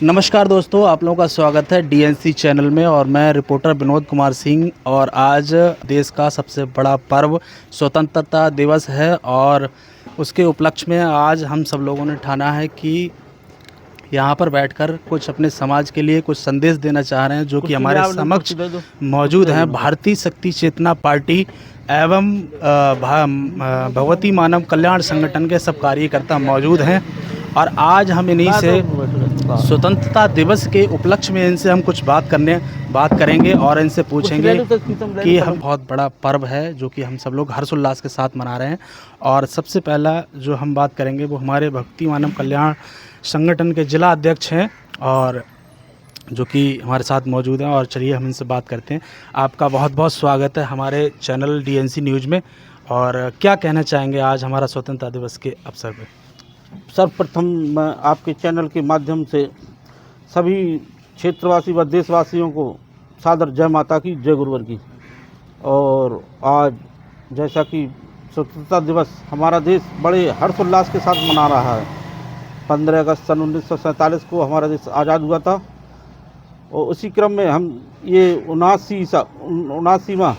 नमस्कार दोस्तों, आप लोगों का स्वागत है डीएनसी चैनल में और मैं रिपोर्टर विनोद कुमार सिंह। और आज देश का सबसे बड़ा पर्व स्वतंत्रता दिवस है और उसके उपलक्ष्य में आज हम सब लोगों ने ठाना है कि यहाँ पर बैठकर कुछ अपने समाज के लिए कुछ संदेश देना चाह रहे हैं, जो कि हमारे समक्ष मौजूद हैं। भारतीय शक्ति चेतना पार्टी एवं भगवती मानव कल्याण संगठन के सब कार्यकर्ता मौजूद हैं और आज हम इन्हीं से स्वतंत्रता दिवस के उपलक्ष्य में इनसे हम कुछ बात करेंगे और इनसे पूछेंगे कि हम बहुत बड़ा पर्व है जो कि हम सब लोग हर्षोल्लास के साथ मना रहे हैं। और सबसे पहला जो हम बात करेंगे वो हमारे भक्ति मानव कल्याण संगठन के जिला अध्यक्ष हैं और जो कि हमारे साथ मौजूद हैं। और चलिए हम इनसे बात करते हैं। आपका बहुत बहुत स्वागत है हमारे चैनल डीएनसी न्यूज़ में। और क्या कहना चाहेंगे आज हमारा स्वतंत्रता दिवस के अवसर पर? सर्वप्रथम मैं आपके चैनल के माध्यम से सभी क्षेत्रवासी व देशवासियों को सादर जय माता की, जय गुरुवर की। और आज जैसा कि स्वतंत्रता दिवस हमारा देश बड़े हर्षोल्लास के साथ मना रहा है। 15 अगस्त सन 1947 को हमारा देश आज़ाद हुआ था और उसी क्रम में हम ये 79वां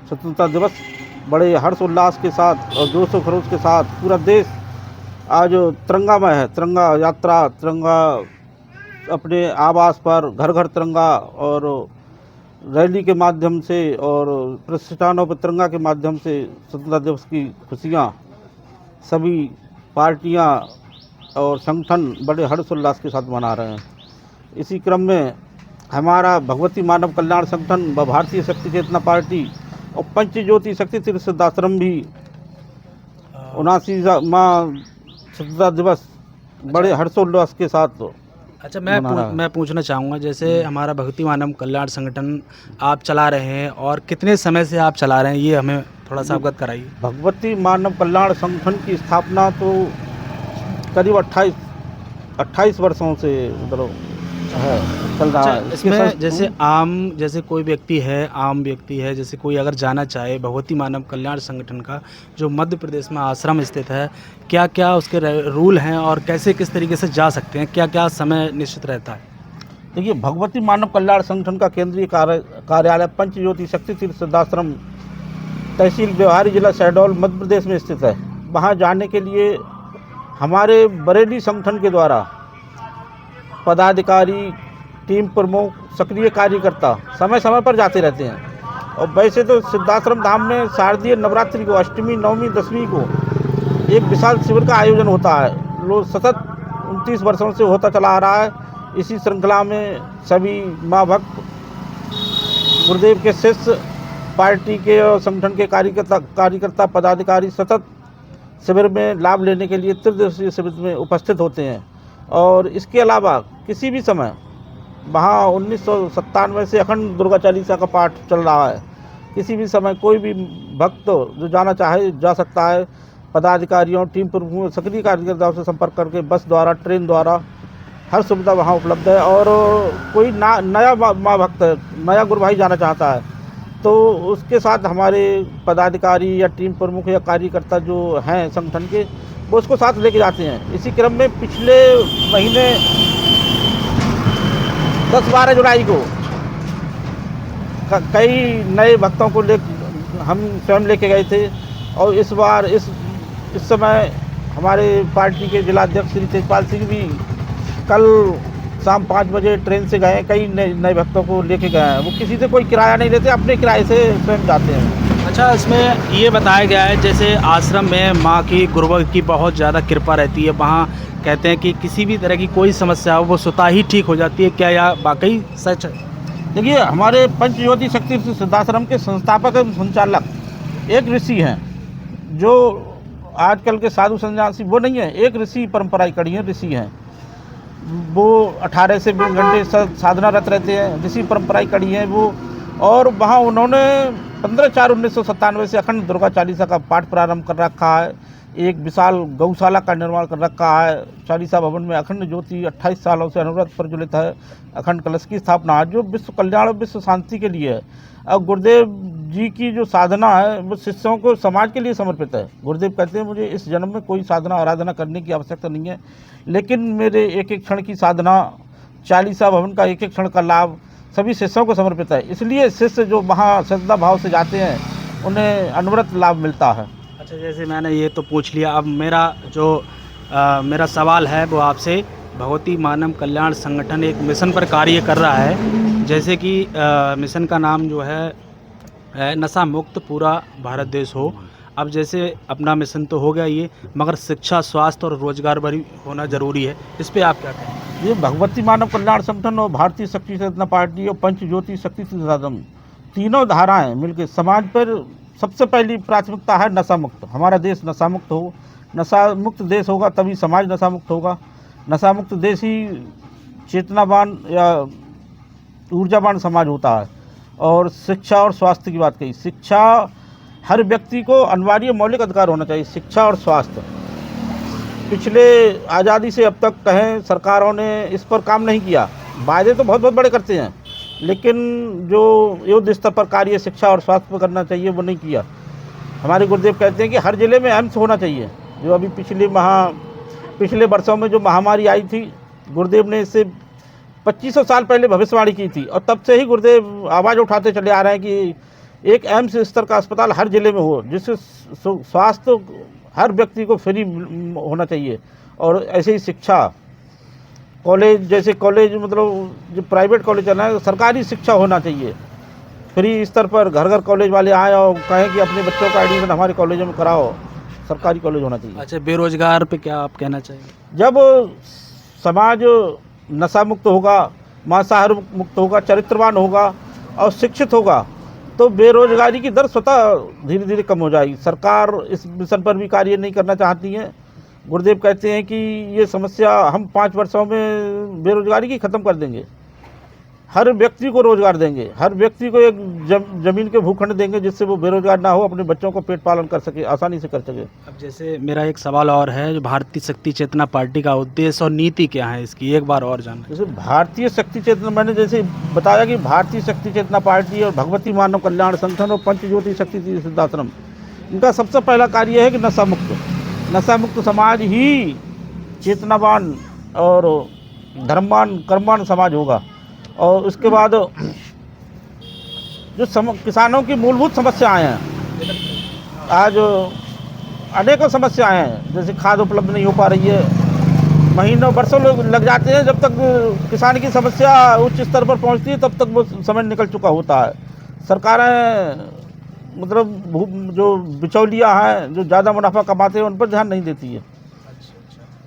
स्वतंत्रता दिवस बड़े हर्षोल्लास के साथ और जोश व खरोश के साथ पूरा देश आज तिरंगामय है। तिरंगा यात्रा, तिरंगा अपने आवास पर घर घर तिरंगा और रैली के माध्यम से और प्रतिष्ठानों पर तिरंगा के माध्यम से स्वतंत्रता दिवस की खुशियाँ सभी पार्टियाँ और संगठन बड़े हर्षोल्लास के साथ मना रहे हैं। इसी क्रम में हमारा भगवती मानव कल्याण संगठन व भारतीय शक्ति चेतना पार्टी और पंचज्योति शक्ति तीर्थ सिद्धाश्रम भी 79वां स्वतंत्रता दिवस बड़े हर्षोल्लास के साथ। अच्छा, मैं पूछना चाहूँगा, जैसे हमारा भक्ति मानव कल्याण संगठन आप चला रहे हैं और कितने समय से आप चला रहे हैं, ये हमें थोड़ा सा अवगत कराइए। भगवती मानव कल्याण संगठन की स्थापना तो करीब 28 वर्षों से मतलब है, चल रहा है। इसमें जैसे कोई व्यक्ति है, आम व्यक्ति है, जैसे कोई अगर जाना चाहे भगवती मानव कल्याण संगठन का जो मध्य प्रदेश में आश्रम स्थित है, क्या क्या उसके रूल हैं और कैसे किस तरीके से जा सकते हैं, क्या क्या समय निश्चित रहता है? देखिए, भगवती मानव कल्याण संगठन का केंद्रीय कार्यालय पंचज्योति शक्ति तीर्थ सिद्धाश्रम, तहसील व्यवहारी, जिला शहडोल, मध्य प्रदेश में स्थित है। वहाँ जाने के लिए हमारे बरेली संगठन के द्वारा पदाधिकारी, टीम प्रमुख, सक्रिय कार्यकर्ता समय समय पर जाते रहते हैं। और वैसे तो सिद्धाश्रम धाम में शारदीय नवरात्रि को, अष्टमी, नवमी, दशमी को एक विशाल शिविर का आयोजन होता है। लोग सतत 29 वर्षों से होता चला आ रहा है। इसी श्रृंखला में सभी माँ भक्त, गुरुदेव के शिष्य, पार्टी के और संगठन के कार्यकर्ता पदाधिकारी सतत शिविर में लाभ लेने के लिए त्रिदिवसीय शिविर में उपस्थित होते हैं। और इसके अलावा किसी भी समय वहाँ 1997 से अखंड दुर्गा चालीसा का पाठ चल रहा है। किसी भी समय कोई भी भक्त जो जाना चाहे जा सकता है। पदाधिकारियों, टीम प्रमुखों, सक्रिय कार्यकर्ताओं से संपर्क करके बस द्वारा, ट्रेन द्वारा हर सुविधा वहाँ उपलब्ध है। और कोई नया माँ भक्त, नया गुरु भाई जाना चाहता है तो उसके साथ हमारे पदाधिकारी या टीम प्रमुख या कार्यकर्ता जो हैं संगठन के, वो उसको साथ लेके जाते हैं। इसी क्रम में पिछले महीने 10-12 जुलाई को कई नए भक्तों को हम स्वयं लेके गए थे। और इस बार इस समय हमारे पार्टी के जिला अध्यक्ष श्री तेजपाल सिंह भी कल शाम 5 बजे ट्रेन से गए। कई नए भक्तों को लेके गए हैं। वो किसी से कोई किराया नहीं लेते, अपने किराए से स्वयं जाते हैं। अच्छा, इसमें ये बताया गया है जैसे आश्रम में माँ की, गुरुवर की बहुत ज़्यादा कृपा रहती है। वहाँ कहते हैं कि किसी भी तरह की कोई समस्या हो वो स्वतः ही ठीक हो जाती है। क्या यह वाकई सच है? देखिए, हमारे पंचज्योति शक्ति सिद्धाश्रम के संस्थापक एवं संचालक एक ऋषि हैं, जो आजकल के साधु सन्यासी वो नहीं है। एक ऋषि परंपरा कड़ी है, ऋषि हैं। वो 18 से 20 घंटे साधनारत रहते हैं, ऋषि परंपरा कड़ी है वो। और वहाँ उन्होंने 15/4/1997 से अखंड दुर्गा चालीसा का पाठ प्रारंभ कर रखा है। एक विशाल गौशाला का निर्माण कर रखा है। चालीसा भवन में अखंड ज्योति 28 सालों से अनवरत प्रज्वलित है। अखंड कलश की स्थापना है जो विश्व कल्याण और विश्व शांति के लिए है। अब गुरुदेव जी की जो साधना है वो शिष्यों को, समाज के लिए समर्पित है। गुरुदेव कहते हैं मुझे इस जन्म में कोई साधना आराधना करने की आवश्यकता नहीं है, लेकिन मेरे एक एक क्षण की साधना चालीसा भवन का एक एक क्षण का लाभ सभी शिष्यों को समर्पित है। इसलिए शिष्य जो वहाँ श्रद्धा भाव से जाते हैं उन्हें अनवरत लाभ मिलता है। अच्छा, जैसे मैंने ये तो पूछ लिया, अब मेरा सवाल है वो आपसे। भगवती मानव कल्याण संगठन एक मिशन पर कार्य कर रहा है, जैसे कि मिशन का नाम जो है नशा मुक्त पूरा भारत देश हो। अब जैसे अपना मिशन तो हो गया ये, मगर शिक्षा, स्वास्थ्य और रोजगार भी होना ज़रूरी है, इस पे आप क्या कहें? ये भगवती मानव कल्याण संगठन और भारतीय शक्ति चेतना पार्टी और पंच ज्योति शक्ति संसाधन तीनों धाराएं मिलकर समाज पर सबसे पहली प्राथमिकता है नशा मुक्त। हमारा देश नशा मुक्त हो, नशा मुक्त देश होगा तभी समाज नशा मुक्त होगा। नशा मुक्त देश ही चेतनावान या ऊर्जावान समाज होता है। और शिक्षा और स्वास्थ्य की बात कही, शिक्षा हर व्यक्ति को अनिवार्य मौलिक अधिकार होना चाहिए, शिक्षा और स्वास्थ्य। पिछले आज़ादी से अब तक कहें सरकारों ने इस पर काम नहीं किया। वायदे तो बहुत बहुत बड़े करते हैं, लेकिन जो युद्ध स्तर पर कार्य शिक्षा और स्वास्थ्य पर करना चाहिए वो नहीं किया। हमारे गुरुदेव कहते हैं कि हर जिले में एम्स होना चाहिए। जो अभी पिछले वर्षों में जो महामारी आई थी, गुरुदेव ने इससे 2500 साल पहले भविष्यवाणी की थी, और तब से ही गुरुदेव आवाज़ उठाते चले आ रहे हैं कि एक एम्स स्तर का अस्पताल हर जिले में हो, जिससे स्वास्थ्य हर व्यक्ति को फ्री होना चाहिए। और ऐसे ही शिक्षा, कॉलेज जैसे कॉलेज मतलब जो प्राइवेट कॉलेज चल रहा है, सरकारी शिक्षा होना चाहिए। फ्री स्तर पर घर घर कॉलेज वाले आए और कहें कि अपने बच्चों का एडमिशन हमारे कॉलेजों में कराओ, सरकारी कॉलेज होना चाहिए। अच्छा, बेरोजगार पे क्या आप कहना चाहिए? जब समाज नशा मुक्त होगा, मांसाहार मुक्त होगा, चरित्रवान होगा और शिक्षित होगा, तो बेरोजगारी की दर स्वतः धीरे धीरे कम हो जाएगी। सरकार इस मिशन पर भी कार्य नहीं करना चाहती है। गुरुदेव कहते हैं कि ये समस्या हम 5 वर्षों में बेरोजगारी की ख़त्म कर देंगे, हर व्यक्ति को रोजगार देंगे, हर व्यक्ति को एक जमीन के भूखंड देंगे जिससे वो बेरोजगार ना हो, अपने बच्चों को पेट पालन कर सके, आसानी से कर सके। अब जैसे मेरा एक सवाल और है, जो भारतीय शक्ति चेतना पार्टी का उद्देश्य और नीति क्या है इसकी, एक बार और जानना। जैसे भारतीय शक्ति चेतना, मैंने जैसे बताया कि भारतीय शक्ति चेतना पार्टी और भगवती मानव कल्याण संगठन और पंच ज्योति शक्ति सिद्धाश्रम, इनका सबसे पहला कार्य है कि नशा मुक्त समाज ही चेतनावान और धर्मवान कर्मवान समाज होगा। और उसके बाद जो किसानों की मूलभूत समस्याएं हैं, आज अनेकों समस्याएं हैं, जैसे खाद उपलब्ध नहीं हो पा रही है, महीनों वर्षों लग जाते हैं जब तक किसान की समस्या उच्च स्तर पर पहुंचती है, तब तक वो समय निकल चुका होता है। सरकारें मतलब जो बिचौलिया हैं, जो ज़्यादा मुनाफा कमाते हैं, उन पर ध्यान नहीं देती है।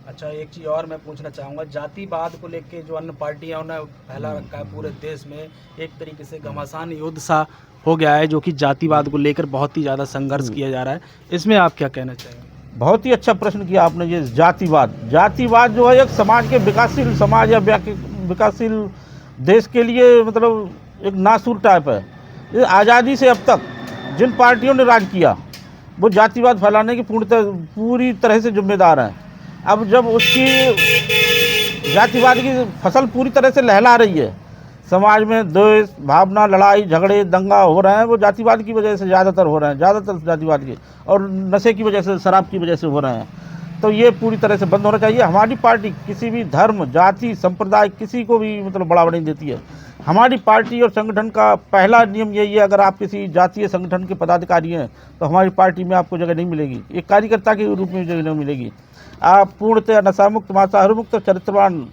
अच्छा, एक चीज़ और मैं पूछना चाहूँगा, जातिवाद को लेके जो अन्य पार्टियां उन्हें फैला रखा है पूरे देश में, एक तरीके से घमासान युद्ध सा हो गया है, जो कि जातिवाद को लेकर बहुत ही ज़्यादा संघर्ष किया जा रहा है, इसमें आप क्या कहना चाहेंगे? बहुत ही अच्छा प्रश्न किया आपने। ये जातिवाद जो है एक समाज के विकासशील समाज या विकासशील देश के लिए मतलब एक नासूर टाइप है। ये आज़ादी से अब तक जिन पार्टियों ने राज किया वो जातिवाद फैलाने की पूरी तरह से जिम्मेदार हैं। अब जब उसकी जातिवाद की फसल पूरी तरह से लहला रही है, समाज में द्वेष भावना, लड़ाई झगड़े दंगा हो रहे हैं, वो जातिवाद की वजह से ज़्यादातर हो रहे हैं, ज़्यादातर जातिवाद के और नशे की वजह से, शराब की वजह से हो रहे हैं। तो ये पूरी तरह से बंद होना चाहिए। हमारी पार्टी किसी भी धर्म, जाति, संप्रदाय किसी को भी मतलब बढ़ावा नहीं देती है। हमारी पार्टी और संगठन का पहला नियम यही है, अगर आप किसी जातीय संगठन के पदाधिकारी हैं तो हमारी पार्टी में आपको जगह नहीं मिलेगी, एक कार्यकर्ता के रूप में जगह नहीं मिलेगी। आप पूर्णतः नशा मुक्त, मांसाहार मुक्त, चरित्रवान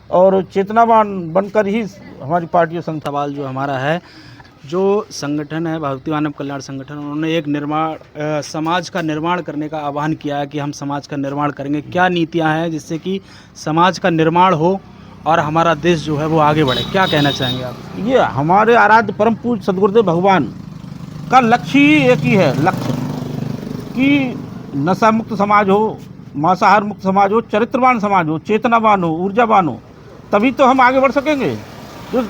और चेतनावान बनकर ही हमारी पार्टी और संगठन। सवाल जो हमारा है, जो संगठन है भगवती मानव कल्याण संगठन, उन्होंने एक समाज का निर्माण करने का आह्वान किया है कि हम समाज का निर्माण करेंगे। क्या नीतियां हैं जिससे कि समाज का निर्माण हो और हमारा देश जो है वो आगे बढ़े, क्या कहना चाहेंगे आप? ये हमारे आराध्य परम पूज्य सदगुरुदेव भगवान का लक्ष्य ही एक ही है, लक्ष्य कि नशा मुक्त समाज हो, मांसाहार मुक्त समाज हो, चरित्रवान समाज हो, चेतनावान हो, ऊर्जावान हो, तभी तो हम आगे बढ़ सकेंगे। जो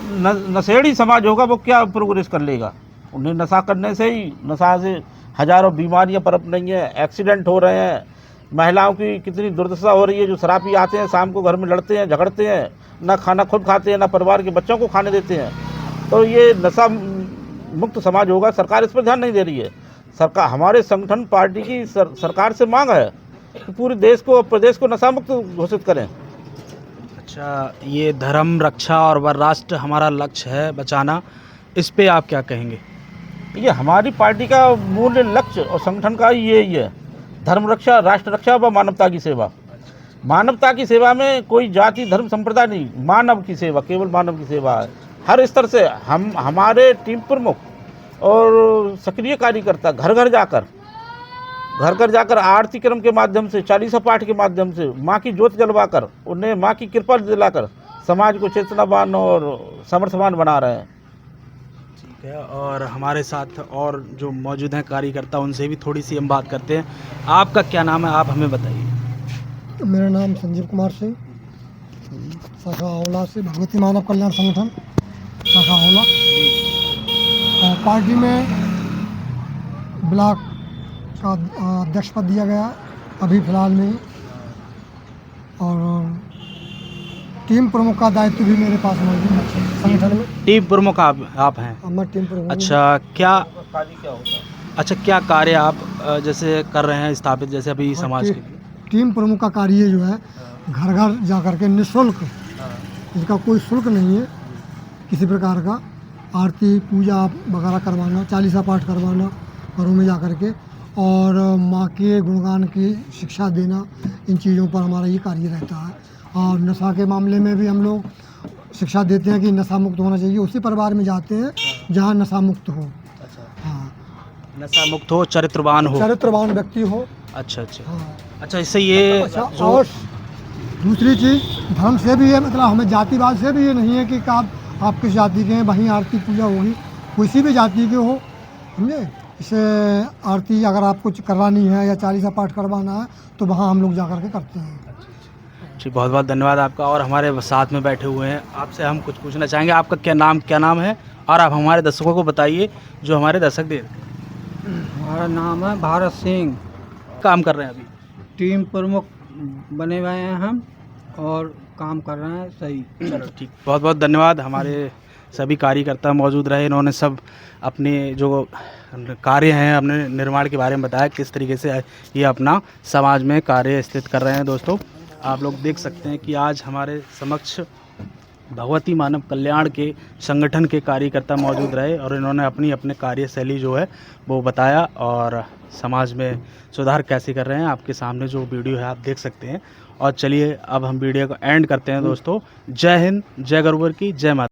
नशेड़ी समाज होगा वो क्या प्रोग्रेस कर लेगा? उन्हें नशा करने से ही, नशा से हजारों बीमारियां पनप रही हैं, एक्सीडेंट हो रहे हैं, महिलाओं की कितनी दुर्दशा हो रही है। जो शराबी आते हैं शाम को घर में लड़ते हैं, झगड़ते हैं, ना खाना खुद खाते हैं, ना परिवार के बच्चों को खाने देते हैं। तो ये नशा मुक्त समाज होगा। सरकार इस पर ध्यान नहीं दे रही है। सरकार, हमारे संगठन पार्टी की सरकार से मांग है कि पूरे देश को, प्रदेश को नशा मुक्त घोषित करें। अच्छा, ये धर्म रक्षा और व राष्ट्र हमारा लक्ष्य है बचाना, इस पे आप क्या कहेंगे? ये हमारी पार्टी का मूल लक्ष्य और संगठन का यही है, धर्म रक्षा, राष्ट्र रक्षा व मानवता की सेवा। मानवता की सेवा में कोई जाति धर्म संप्रदाय नहीं, मानव की सेवा, केवल मानव की सेवा है। हर स्तर से हम हमारे टीम प्रमुख और सक्रिय कार्यकर्ता घर घर जाकर आरती क्रम के माध्यम से, चालीसा पाठ के माध्यम से माँ की ज्योत जलवाकर उन्हें माँ की कृपा दिलाकर समाज को चेतनावान और समर्थवान बना रहे हैं। ठीक है, और हमारे साथ और जो मौजूद हैं कार्यकर्ता, उनसे भी थोड़ी सी हम बात करते हैं। आपका क्या नाम है, आप हमें बताइए। मेरा नाम संजीव कुमार सिंह, शाखा आंवला से, भगवती मानव कल्याण संगठन शाखा आंवला। और पार्टी में ब्लॉक का अध्यक्ष पद दिया गया है अभी फ़िलहाल में ही, और टीम प्रमुख का दायित्व भी मेरे पास मौजूद है संगठन में। टीम प्रमुख आप हैं? मैं टीम प्रमुख। अच्छा, क्या कार्य क्या होता है? अच्छा, क्या कार्य आप जैसे कर रहे हैं स्थापित, जैसे अभी समाज के? टीम प्रमुख का कार्य जो है घर घर जा कर के निःशुल्क, इसका कोई शुल्क नहीं है किसी प्रकार का, आरती पूजा वगैरह करवाना, चालीसा पाठ करवाना घरों में जा कर के, और माँ के गुणगान की शिक्षा देना, इन चीज़ों पर हमारा ये कार्य रहता है। और नशा के मामले में भी हम लोग शिक्षा देते हैं कि नशा मुक्त होना चाहिए, उसी परिवार में जाते हैं जहाँ नशा मुक्त हो। हाँ, नशा मुक्त हो, चरित्रवान हो, चरित्रवान व्यक्ति हो। अच्छा अच्छा। हाँ। अच्छा, इससे ये अच्छा, और दूसरी चीज़ धर्म से भी है, मतलब हमें जातिवाद से भी ये नहीं है कि आप किस जाति के हैं वहीं आरती पूजा होगी, किसी भी जाति के हो, समझे। इसे आरती अगर आप कुछ करवानी है या चालीसा पाठ करवाना है तो वहाँ हम लोग जा कर के करते हैं। जी, बहुत बहुत धन्यवाद आपका। और हमारे साथ में बैठे हुए हैं, आपसे हम कुछ पूछना चाहेंगे। आपका क्या नाम है, और आप हमारे दर्शकों को बताइए जो हमारे दर्शक देख रहे हैं। हमारा नाम है भारत सिंह, काम कर रहे हैं अभी? टीम प्रमुख बने हुए हैं हम और काम कर रहे हैं सही। चलो ठीक, बहुत बहुत धन्यवाद। हमारे सभी कार्यकर्ता मौजूद रहे, इन्होंने सब अपने जो कार्य हैं, अपने निर्माण के बारे में बताया, किस तरीके से ये अपना समाज में कार्य स्थित कर रहे हैं। दोस्तों, आप लोग देख सकते हैं कि आज हमारे समक्ष भगवती मानव कल्याण के संगठन के कार्यकर्ता मौजूद रहे, और इन्होंने अपनी अपने कार्यशैली जो है वो बताया, और समाज में सुधार कैसे कर रहे हैं। आपके सामने जो वीडियो है आप देख सकते हैं। और चलिए अब हम वीडियो को एंड करते हैं दोस्तों। जय हिंद, जय गरुड़ की जय माता।